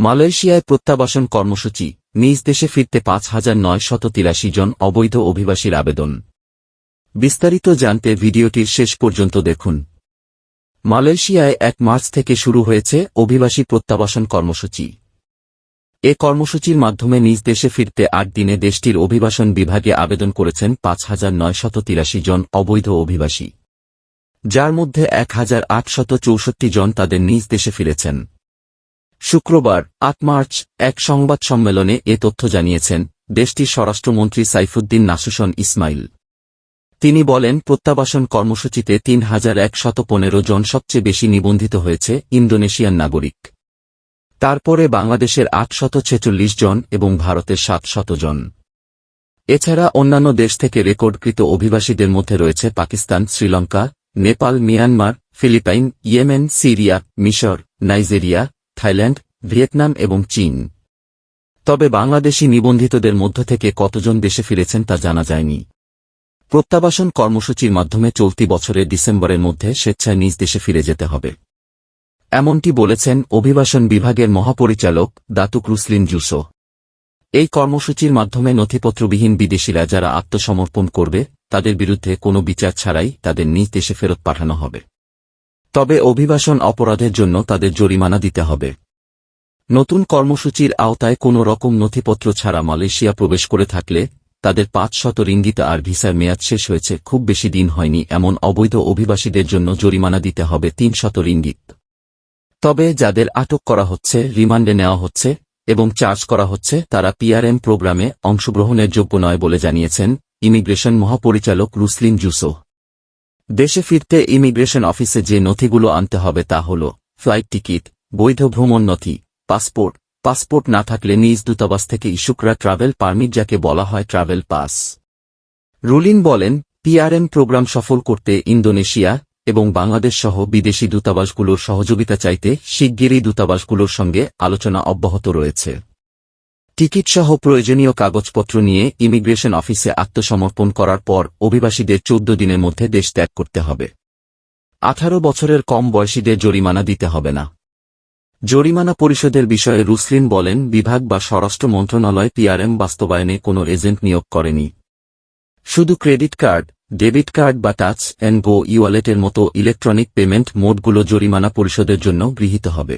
মালয়েশিয়ায় প্রত্যাবাসন কর্মসূচি, নিজ দেশে ফিরতে ৫,৯৮৩ জন অবৈধ অভিবাসীর আবেদন। বিস্তারিত জানতে ভিডিওটির শেষ পর্যন্ত দেখুন। মালয়েশিয়ায় ১ মার্চ থেকে শুরু হয়েছে অভিবাসী প্রত্যাবাসন কর্মসূচি। এ কর্মসূচির মাধ্যমে নিজ দেশে ফিরতে ৮ দিনে দেশটির অভিবাসন বিভাগে আবেদন করেছেন ৫,৯৮৩ জন অবৈধ অভিবাসী, যার মধ্যে ১,৮৬৪ জন তাদের নিজ দেশে ফিরেছেন। শুক্রবার ৮ মার্চ এক সংবাদ সম্মেলনে এ তথ্য জানিয়েছেন দেশটির স্বরাষ্ট্রমন্ত্রী সাইফুদ্দিন নাসুশন ইসমাইল। তিনি বলেন, প্রত্যাবাসন কর্মসূচিতে ৩,১১৫ জন সবচেয়ে বেশি নিবন্ধিত হয়েছে ইন্দোনেশিয়ান নাগরিক। তারপরে বাংলাদেশের ৮৪৬ জন এবং ভারতের ৭০০ জন। এছাড়া অন্যান্য দেশ থেকে রেকর্ডকৃত অভিবাসীদের মধ্যে রয়েছে Pakistan, Sri Lanka, Nepal, Myanmar, Philippines, Yemen, Syria, মিশর, নাইজেরিয়া, থাইল্যান্ড, ভিয়েতনাম এবং চীন। তবে বাংলাদেশি নিবন্ধিতদের মধ্য থেকে কতজন দেশে ফিরেছেন তা জানা যায়নি। প্রত্যাবাসন কর্মসূচির মাধ্যমে চলতি বছরের ডিসেম্বরের মধ্যে স্বেচ্ছায় নিজ দেশে ফিরে যেতে হবে, এমনটি বলেছেন অভিবাসন বিভাগের মহাপরিচালক দাতুক রুসলিন জুসো। এই কর্মসূচির মাধ্যমে নথিপত্রবিহীন বিদেশিরা যারা আত্মসমর্পণ করবে তাদের বিরুদ্ধে কোনো বিচার ছাড়াই তাদের নিজ দেশে ফেরত পাঠানো হবে। তবে অভিবাসন অপরাধের জন্য তাদের জরিমানা দিতে হবে। নতুন কর্মসূচির আওতায় কোনো রকম নথিপত্র ছাড়া মালয়েশিয়া প্রবেশ করে থাকলে তাদের ৫০০ রিঙ্গিত আর ভিসার মেয়াদ শেষ হয়েছে খুব বেশি দিন হয়নি এমন অবৈধ অভিবাসীদের জন্য জরিমানা দিতে হবে ৩০০ রিঙ্গিত। তবে যাদের আটক করা হচ্ছে, রিমান্ডে নেওয়া হচ্ছে এবং চার্জ করা হচ্ছে তারা পিআরএম প্রোগ্রামে অংশগ্রহণের যোগ্য নয় বলে জানিয়েছেন ইমিগ্রেশন মহাপরিচালক রুসলিন জুসো। দেশে ফিরতে ইমিগ্রেশন অফিসে যে নথিগুলো আনতে হবে তা হল ফ্লাইট টিকিট, বৈধ ভ্রমণ নথি, পাসপোর্ট না থাকলে নিজ দূতাবাস থেকে ইস্যুকরা ট্রাভেল পারমিট, যাকে বলা হয় ট্রাভেল পাস। রুলিন বলেন, পিআরএম প্রোগ্রাম সফল করতে ইন্দোনেশিয়া এবং বাংলাদেশ সহ বিদেশি দূতাবাসগুলোর সহযোগিতা চাইতে শিগগিরই দূতাবাসগুলোর সঙ্গে আলোচনা অব্যাহত রয়েছে। টিকিটসহ প্রয়োজনীয় কাগজপত্র নিয়ে ইমিগ্রেশন অফিসে আত্মসমর্পণ করার পর অভিবাসীদের ১৪ দিনের মধ্যে দেশ ত্যাগ করতে হবে। ১৮ বছরের কম বয়সীদের জরিমানা দিতে হবে না। জরিমানা পরিশোধের বিষয়ে রুসলিন বলেন, বিভাগ বা স্বরাষ্ট্র মন্ত্রণালয় পিআরএম বাস্তবায়নে কোনো এজেন্ট নিয়োগ করেনি। শুধু ক্রেডিট কার্ড, ডেবিট কার্ড বা টাচ অ্যান্ড গো ই-ওয়ালেটের মতো ইলেকট্রনিক পেমেন্ট মোডগুলো জরিমানা পরিশোধের জন্য গৃহীত হবে।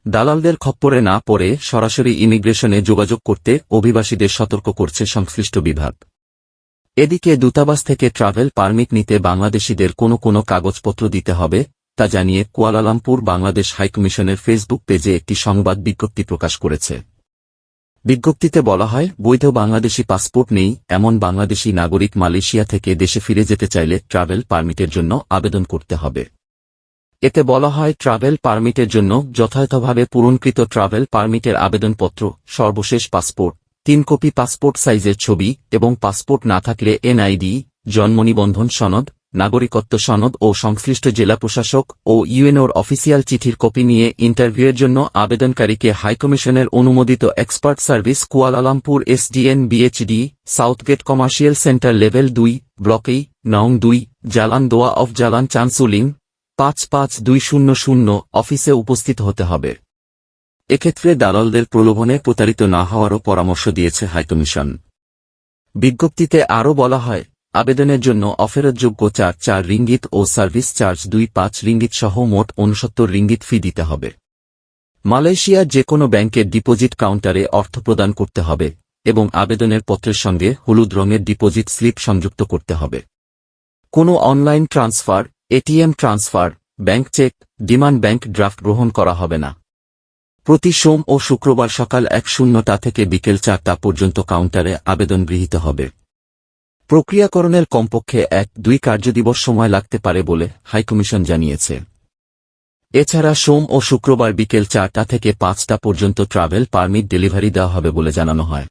দালালদের খপ্পরে না পড়ে সরাসরি ইমিগ্রেশনে যোগাযোগ করতে অভিবাসীদের সতর্ক করছে সংশ্লিষ্ট বিভাগ। এদিকে দূতাবাস থেকে ট্রাভেল পারমিট নিতে বাংলাদেশিদের কোনো কাগজপত্র দিতে হবে তা জানিয়ে কুয়ালালামপুর বাংলাদেশ হাইকমিশনের ফেসবুক পেজে একটি সংবাদ বিজ্ঞপ্তি প্রকাশ করেছে। বিজ্ঞপ্তিতে বলা হয়, বৈধ বাংলাদেশি পাসপোর্ট নেই এমন বাংলাদেশি নাগরিক মালয়েশিয়া থেকে দেশে ফিরে যেতে চাইলে ট্রাভেল পারমিটের জন্য আবেদন করতে হবে। এতে বলা হয়, ট্রাভেল পারমিটের জন্য যথাযথভাবে পূরণকৃত ট্রাভেল পারমিটের আবেদনপত্র, সর্বশেষ পাসপোর্ট, ৩ কপি পাসপোর্ট সাইজের ছবি এবং পাসপোর্ট না থাকলে এনআইডি, জন্মনিবন্ধন সনদ, নাগরিকত্ব সনদ ও সংশ্লিষ্ট জেলা প্রশাসক ও ইউএনওর অফিসিয়াল চিঠির কপি নিয়ে ইন্টারভিউয়ের জন্য আবেদনকারীকে হাইকমিশনের অনুমোদিত expert service Kuala Lumpur SDN BHD, Southgate commercial centre level ২, ব্লকেই, নং ২, জালান দোয়া অফ জালান চানসুলিং ৫৫২০০ অফিসে উপস্থিত হতে হবে। এক্ষেত্রে দালালদের প্রলোভনে প্রতারিত না হওয়ারও পরামর্শ দিয়েছে হাইকমিশন। বিজ্ঞপ্তিতে আরও বলা হয়, আবেদনের জন্য অফেরতযোগ্য ৪ রিঙ্গিত ও সার্ভিস চার্জ ২৫ রিঙ্গিত সহ মোট ৬৯ রিঙ্গিত ফি দিতে হবে। মালয়েশিয়ার যে কোনো ব্যাংকের ডিপোজিট কাউন্টারে অর্থ প্রদান করতে হবে এবং আবেদনের পত্রের সঙ্গে হলুদ রঙের ডিপোজিট স্লিপ সংযুক্ত করতে হবে। কোনো online transfer, ATM transfer, bank cheque, demand bank draft গ্রহণ করা হবে না। প্রতি সোম ও শুক্রবার সকাল ১:০০ থেকে বিকেল ৪টা পর্যন্ত কাউন্টারে আবেদন গৃহীত হবে। প্রক্রিয়াকরণের কমপক্ষে ১-২ কার্যদিবস সময় লাগতে পারে বলে হাইকমিশন জানিয়েছে। এছাড়া সোম ও শুক্রবার বিকেল ৪টা থেকে ৫টা পর্যন্ত ট্রাভেল পারমিট ডেলিভারি দেওয়া হবে বলে জানানো হয়।